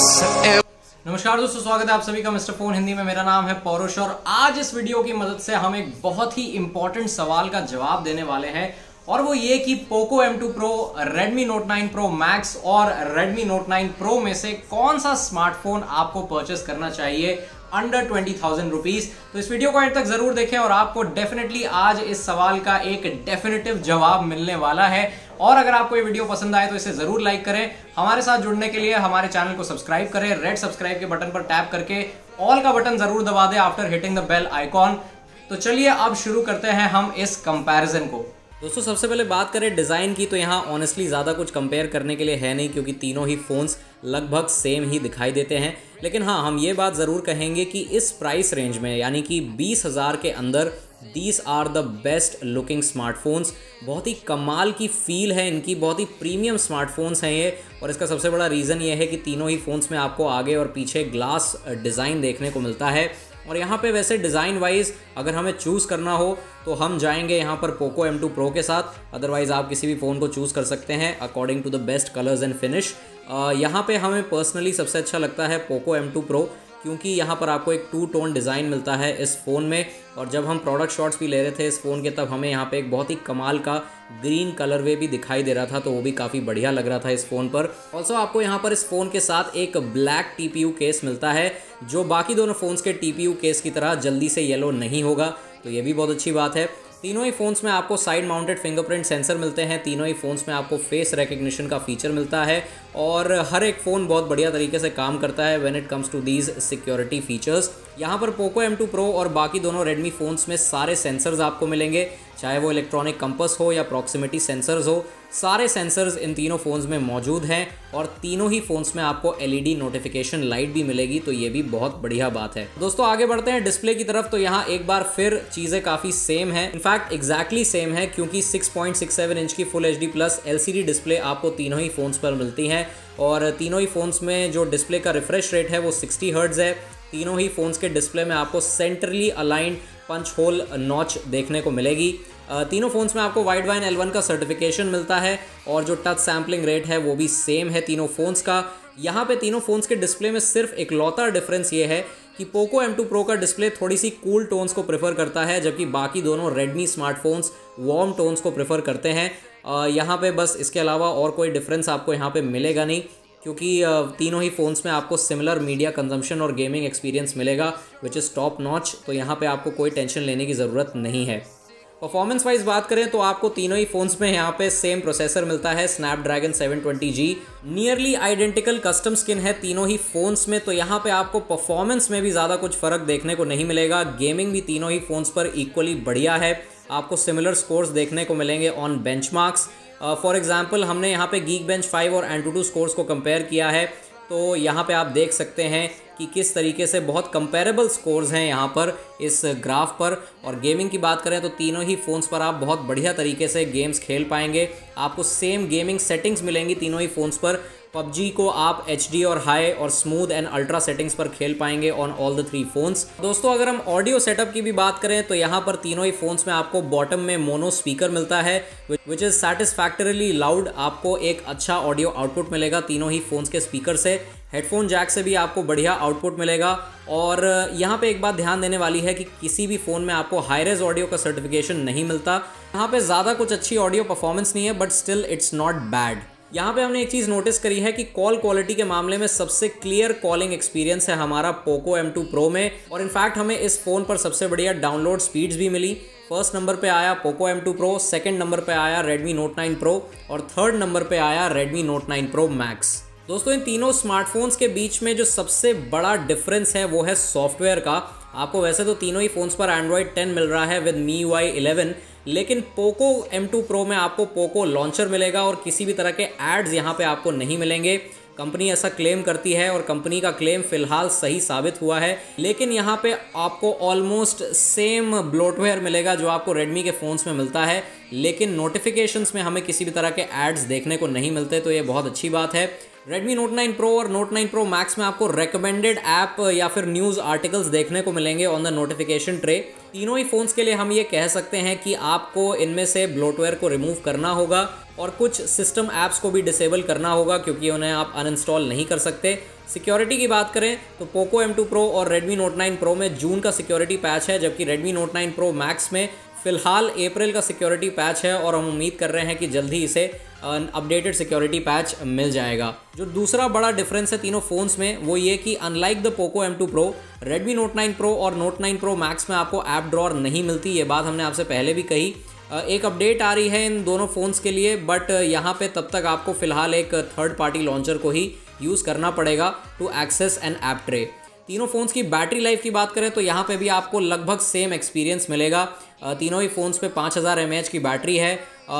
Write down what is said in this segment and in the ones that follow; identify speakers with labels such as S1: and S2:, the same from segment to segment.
S1: नमस्कार दोस्तों, स्वागत है आप सभी का मिस्टर फोन हिंदी में। मेरा नाम है पौरुष और आज इस वीडियो की मदद से हम एक बहुत ही इंपॉर्टेंट सवाल का जवाब देने वाले हैं और वो ये कि Poco M2 Pro, Redmi Note 9 Pro Max और Redmi Note 9 Pro में से कौन सा स्मार्टफोन आपको परचेस करना चाहिए अंडर 20,000 रुपीज। तो इस वीडियो को अंत तक जरूर देखें और आपको डेफिनेटली आज इस सवाल का एक डेफिनेटिव जवाब मिलने वाला है। और अगर आपको ये वीडियो पसंद आए तो इसे जरूर लाइक करें। हमारे साथ जुड़ने के लिए हमारे चैनल को सब्सक्राइब करें, रेड सब्सक्राइब के बटन पर टैप करके ऑल का बटन जरूर दबा दें after hitting the bell icon. तो चलिए अब शुरू करते हैं हम इस कंपैरिजन को। दोस्तों सबसे पहले बात करें डिज़ाइन की, तो यहाँ ऑनेस्टली ज़्यादा कुछ कंपेयर करने के लिए है नहीं क्योंकि तीनों ही फ़ोन्स लगभग सेम ही दिखाई देते हैं। लेकिन हाँ, हम ये बात ज़रूर कहेंगे कि इस प्राइस रेंज में यानी कि 20,000 के अंदर these are the best looking smartphones. बहुत ही कमाल की फील है इनकी, बहुत ही प्रीमियम स्मार्टफोन्स हैं ये। और इसका सबसे बड़ा रीज़न ये है कि तीनों ही फ़ोन्स में आपको आगे और पीछे ग्लास डिज़ाइन देखने को मिलता है। और यहाँ पे वैसे डिज़ाइन वाइज अगर हमें चूज़ करना हो तो हम जाएंगे यहाँ पर पोको M2 Pro के साथ। अदरवाइज़ आप किसी भी फ़ोन को चूज़ कर सकते हैं according to the best colours and finish. यहाँ पे हमें पर्सनली सबसे अच्छा लगता है पोको M2 Pro क्योंकि यहाँ पर आपको एक 2 टोन डिज़ाइन मिलता है इस फ़ोन में। और जब हम प्रोडक्ट शॉट्स भी ले रहे थे इस फ़ोन के, तब हमें यहाँ पे एक बहुत ही कमाल का ग्रीन कलरवे भी दिखाई दे रहा था, तो वो भी काफ़ी बढ़िया लग रहा था इस फ़ोन पर। ऑल्सो आपको यहाँ पर इस फ़ोन के साथ एक ब्लैक TPU केस मिलता है जो बाकी दोनों फ़ोन्स के TPU केस की तरह जल्दी से येलो नहीं होगा, तो ये भी बहुत अच्छी बात है। तीनों ही फ़ोन्स में आपको साइड माउंटेड फिंगरप्रिंट सेंसर मिलते हैं। तीनों ही फ़ोन्स में आपको फेस रिकग्निशन का फीचर मिलता है और हर एक फ़ोन बहुत बढ़िया तरीके से काम करता है when it comes to these security features. यहाँ पर पोको M2 Pro और बाकी दोनों रेडमी फ़ोन्स में सारे सेंसर्स आपको मिलेंगे, चाहे वो इलेक्ट्रॉनिक कंपस हो या प्रॉक्सिमिटी सेंसर्स हो। सारे सेंसर्स इन तीनों फ़ोन्स में मौजूद हैं और तीनों ही फ़ोन्स में आपको LED नोटिफिकेशन लाइट भी मिलेगी, तो ये भी बहुत बढ़िया बात है। दोस्तों आगे बढ़ते हैं डिस्प्ले की तरफ। तो यहाँ एक बार फिर चीज़ें काफ़ी सेम हैं, इनफैक्ट एग्जैक्टली सेम है क्योंकि 6.67 इंच की full HD plus LCD display आपको तीनों ही फ़ोन्स पर मिलती हैं। और तीनों ही फ़ोन्स में जो डिस्प्ले का रिफ्रेश रेट है वो 60 हर्ट्ज़ है। तीनों ही फ़ोन्स के डिस्प्ले में आपको centrally aligned punch hole notch देखने को मिलेगी। तीनों फ़ोन्स में आपको वाइड वाइन L1 का सर्टिफिकेशन मिलता है और जो टच सैम्पलिंग रेट है वो भी सेम है तीनों फ़ोन्स का। यहाँ पे तीनों फ़ोन्स के डिस्प्ले में सिर्फ इकलौता डिफरेंस ये है कि पोको M2 Pro का डिस्प्ले थोड़ी सी कूल टोन्स को प्रेफर करता है, जबकि बाकी दोनों रेडमी स्मार्टफोन्स वार्म टोन्स को प्रेफर करते हैं। यहाँ पे बस इसके अलावा और कोई डिफरेंस आपको यहाँ पे मिलेगा नहीं क्योंकि तीनों ही फ़ोन्स में आपको सिमिलर मीडिया कंजम्पशन और गेमिंग एक्सपीरियंस मिलेगा विच इज़ टॉप नॉच। तो यहाँ पे आपको कोई टेंशन लेने की ज़रूरत नहीं है। परफॉर्मेंस वाइज बात करें तो आपको तीनों ही फ़ोन्स में यहाँ पे सेम प्रोसेसर मिलता है, Snapdragon 720G। Nearly identical custom skin है तीनों ही फ़ोन्स में, तो यहाँ पे आपको परफॉर्मेंस में भी ज़्यादा कुछ फ़र्क देखने को नहीं मिलेगा। गेमिंग भी तीनों ही फ़ोन्स पर इक्वली बढ़िया है। आपको सिमिलर स्कोर्स देखने को मिलेंगे ऑन बेंचमार्क्स। फॉर एग्जाम्पल हमने यहाँ पे Geekbench 5 और AnTuTu स्कोर्स को कंपेयर किया है, तो यहाँ पे आप देख सकते हैं कि किस तरीके से बहुत कंपेरेबल स्कोर्स हैं यहाँ पर इस ग्राफ पर। और गेमिंग की बात करें तो तीनों ही फ़ोन्स पर आप बहुत बढ़िया तरीके से गेम्स खेल पाएंगे। आपको सेम गेमिंग सेटिंग्स मिलेंगी तीनों ही फ़ोन्स पर। PUBG को आप HD और हाई और स्मूथ एंड अल्ट्रा सेटिंग्स पर खेल पाएंगे ऑन ऑल द 3 फ़ोन्स। दोस्तों अगर हम ऑडियो सेटअप की भी बात करें तो यहाँ पर तीनों ही फ़ोन्स में आपको बॉटम में मोनो स्पीकर मिलता है विच इज़ सैटिस्फैक्टरीली लाउड। आपको एक अच्छा ऑडियो आउटपुट मिलेगा तीनों ही फ़ोन्स के स्पीकर से। हेडफोन जैक से भी आपको बढ़िया आउटपुट मिलेगा। और यहाँ पे एक बात ध्यान देने वाली है कि किसी भी फ़ोन में आपको हाई रेज ऑडियो का सर्टिफिकेशन नहीं मिलता। यहाँ पे ज़्यादा कुछ अच्छी ऑडियो परफॉर्मेंस नहीं है but still it's not bad. यहाँ पे हमने एक चीज़ नोटिस करी है कि कॉल क्वालिटी के मामले में सबसे क्लियर कॉलिंग एक्सपीरियंस है हमारा पोको M2 Pro में। और इनफैक्ट हमें इस फ़ोन पर सबसे बढ़िया डाउनलोड स्पीड्स भी मिली। फर्स्ट नंबर पे आया Poco M2 Pro, second number पे आया Redmi Note 9 Pro और थर्ड नंबर पे आया Redmi Note 9 Pro Max। दोस्तों इन तीनों स्मार्टफोन्स के बीच में जो सबसे बड़ा डिफरेंस है वो है सॉफ्टवेयर का। आपको वैसे तो तीनों ही फ़ोन्स पर Android 10 मिल रहा है विद MIUI 11, लेकिन पोको M2 Pro में आपको पोको लॉन्चर मिलेगा और किसी भी तरह के एड्स यहाँ पे आपको नहीं मिलेंगे। कंपनी ऐसा क्लेम करती है और कंपनी का क्लेम फिलहाल सही साबित हुआ है। लेकिन यहाँ पे आपको ऑलमोस्ट सेम ब्लोटवेयर मिलेगा जो आपको रेडमी के फ़ोन्स में मिलता है, लेकिन नोटिफिकेशंस में हमें किसी भी तरह के एड्स देखने को नहीं मिलते, तो ये बहुत अच्छी बात है। Redmi Note 9 Pro और Note 9 Pro Max में आपको रेकमेंडेड ऐप या फिर न्यूज़ आर्टिकल्स देखने को मिलेंगे ऑन द नोटिफिकेशन ट्रे। तीनों ही फ़ोन्स के लिए हम ये कह सकते हैं कि आपको इनमें से ब्लोटवेयर को रिमूव करना होगा और कुछ सिस्टम ऐप्स को भी डिसेबल करना होगा क्योंकि उन्हें आप अनइंस्टॉल नहीं कर सकते। सिक्योरिटी की बात करें तो पोको M2 Pro और Redmi Note 9 Pro में जून का सिक्योरिटी पैच है, जबकि Redmi Note 9 Pro Max में फ़िलहाल अप्रैल का सिक्योरिटी पैच है और हम उम्मीद कर रहे हैं कि जल्द ही इसे अपडेटेड सिक्योरिटी पैच मिल जाएगा। जो दूसरा बड़ा डिफरेंस है तीनों फ़ोन्स में वो ये कि unlike the Poco M2 Pro, Redmi Note 9 Pro और Note 9 Pro Max में आपको ऐप ड्रॉअर नहीं मिलती। ये बात हमने आपसे पहले भी कही। एक अपडेट आ रही है इन दोनों फ़ोन्स के लिए, बट यहाँ पे तब तक आपको फ़िलहाल एक थर्ड पार्टी लॉन्चर को ही यूज़ करना पड़ेगा to access an app tray. तीनों फ़ोन्स की बैटरी लाइफ की बात करें तो यहाँ पे भी आपको लगभग सेम एक्सपीरियंस मिलेगा। तीनों ही फ़ोन्स पे 5000 mAh की बैटरी है,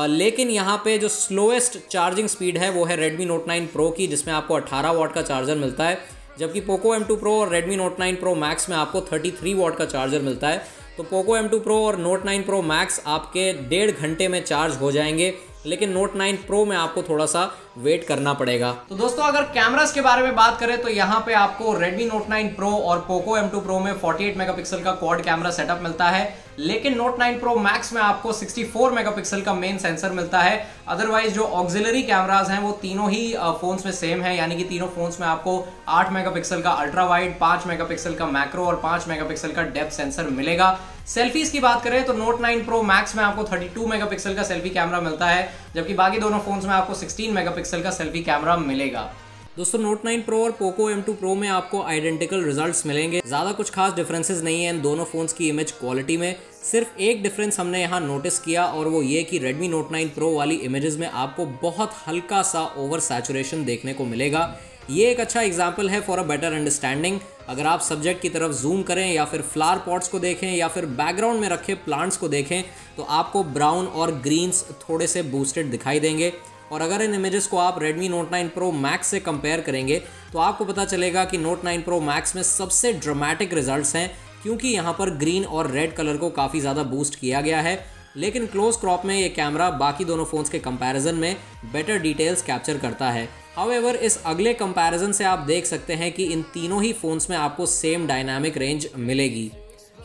S1: लेकिन यहाँ पे जो स्लोएस्ट चार्जिंग स्पीड है वो है Redmi Note 9 Pro की, जिसमें आपको 18 वाट का चार्जर मिलता है, जबकि पोको M2 Pro और Redmi Note 9 Pro Max में आपको 33 वाट का चार्जर मिलता है। तो पोको M2 Pro और Note 9 Pro Max आपके 1.5 घंटे में चार्ज हो जाएंगे, लेकिन Note 9 Pro में आपको थोड़ा सा वेट करना पड़ेगा। तो दोस्तों अगर कैमरास के बारे में बात करें तो यहाँ पे आपको Redmi Note 9 Pro और पोको M2 Pro में 48 मेगापिक्सल का क्वाड कैमरा सेटअप मिलता है, लेकिन Note 9 Pro Max में आपको 64 मेगापिक्सल का मेन सेंसर मिलता है। अदरवाइज जो ऑक्सिलरी कैमराज हैं वो तीनों ही फोन्स में सेम है, यानी कि तीनों फोन्स में आपको 8 मेगापिक्सल का अल्ट्रा वाइड, 5 मेगापिक्सल का मैक्रो और 5 मेगापिक्सल का डेप्थ सेंसर मिलेगा। सेल्फीज की बात करें तो Note 9 Pro Max में आपको 32 मेगापिक्सल का सेल्फी कैमरा मिलता है, जबकि बाकी दोनों फोन्स में आपको 16 मेगापिक्सल का सेल्फी कैमरा मिलेगा। दोस्तों Note 9 Pro और पोको M2 Pro में आपको आइडेंटिकल रिजल्ट्स मिलेंगे। ज़्यादा कुछ खास डिफरेंसेस नहीं है इन दोनों फ़ोन्स की इमेज क्वालिटी में। सिर्फ एक डिफरेंस हमने यहाँ नोटिस किया और वो ये कि Redmi Note 9 Pro वाली इमेजेस में आपको बहुत हल्का सा ओवर सैचुरेशन देखने को मिलेगा। ये एक अच्छा एग्जाम्पल है फॉर अ बेटर अंडरस्टैंडिंग। अगर आप सब्जेक्ट की तरफ जूम करें या फिर फ्लावर पॉट्स को देखें या फिर बैकग्राउंड में रखे प्लांट्स को देखें तो आपको ब्राउन और ग्रीन्स थोड़े से बूस्टेड दिखाई देंगे। और अगर इन इमेजेस को आप Redmi Note 9 Pro Max से कंपेयर करेंगे तो आपको पता चलेगा कि Note 9 Pro Max में सबसे ड्रामेटिक रिजल्ट्स हैं, क्योंकि यहाँ पर ग्रीन और रेड कलर को काफ़ी ज़्यादा बूस्ट किया गया है। लेकिन क्लोज क्रॉप में ये कैमरा बाकी दोनों फ़ोन्स के कंपैरिजन में बेटर डिटेल्स कैप्चर करता है। हाउएवर इस अगले कंपैरिजन से आप देख सकते हैं कि इन तीनों ही फ़ोन्स में आपको सेम डायनामिक रेंज मिलेगी।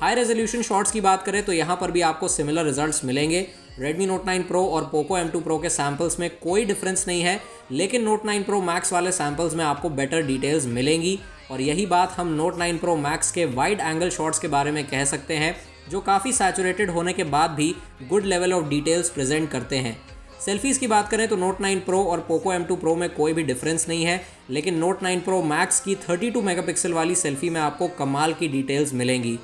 S1: हाई रेजोल्यूशन शॉट्स की बात करें तो यहाँ पर भी आपको सिमिलर रिजल्ट्स मिलेंगे। Redmi Note 9 Pro और पोको M2 Pro के सैम्पल्स में कोई डिफरेंस नहीं है, लेकिन Note 9 Pro Max वाले सैम्पल्स में आपको बेटर डिटेल्स मिलेंगी। और यही बात हम Note 9 Pro Max के वाइड एंगल शॉट्स के बारे में कह सकते हैं, जो काफ़ी सैचुरेटेड होने के बाद भी good level of details present करते हैं। सेल्फीज़ की बात करें तो Note 9 Pro और पोको M2 Pro में कोई भी डिफरेंस नहीं है, लेकिन Note 9 Pro Max की 32 मेगापिक्सल वाली सेल्फी में आपको कमाल की डिटेल्स मिलेंगी।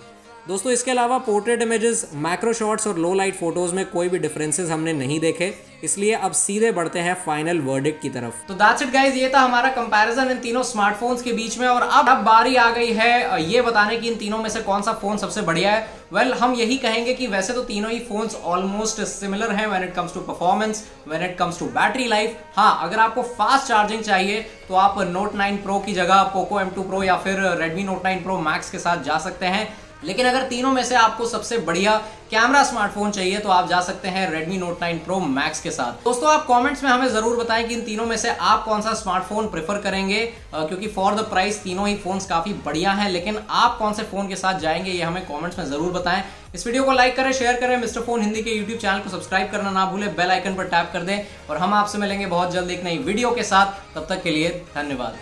S1: दोस्तों इसके अलावा पोर्ट्रेट इमेजेस, मैक्रो शॉट्स और लो लाइट फोटोज में कोई भी डिफरेंसेस हमने नहीं देखे, इसलिए अब सीधे बढ़ते हैं फाइनल वर्डिक्ट की तरफ। तो दैट्स इट गाइस, ये था हमारा कंपैरिजन इन तीनों स्मार्टफोन्स के बीच में। और अब बारी आ गई है ये बताने की इन तीनों में से कौन सा फोन सबसे बढ़िया है। वेल हम यही कहेंगे कि वैसे तो तीनों ही फोन्स ऑलमोस्ट सिमिलर हैं when it comes to performance, when it comes to battery life. हाँ, अगर आपको फास्ट चार्जिंग चाहिए तो आप Note 9 Pro की जगह पोको M2 Pro या फिर Redmi Note 9 Pro Max के साथ जा सकते हैं। लेकिन अगर तीनों में से आपको सबसे बढ़िया कैमरा स्मार्टफोन चाहिए तो आप जा सकते हैं Redmi Note 9 Pro Max के साथ। दोस्तों आप कमेंट्स में हमें जरूर बताएं कि इन तीनों में से आप कौन सा स्मार्टफोन प्रेफर करेंगे, क्योंकि फॉर द प्राइस तीनों ही फोन्स काफी बढ़िया हैं, लेकिन आप कौन से फोन के साथ जाएंगे ये हमें कमेंट्स में जरूर बताएं। इस वीडियो को लाइक करें, शेयर करें, मिस्टर फोन हिंदी के यूट्यूब चैनल को सब्सक्राइब करना ना भूलें, बेल आइकन पर टैप कर दें और हम आपसे मिलेंगे बहुत जल्द एक नई वीडियो के साथ। तब तक के लिए धन्यवाद।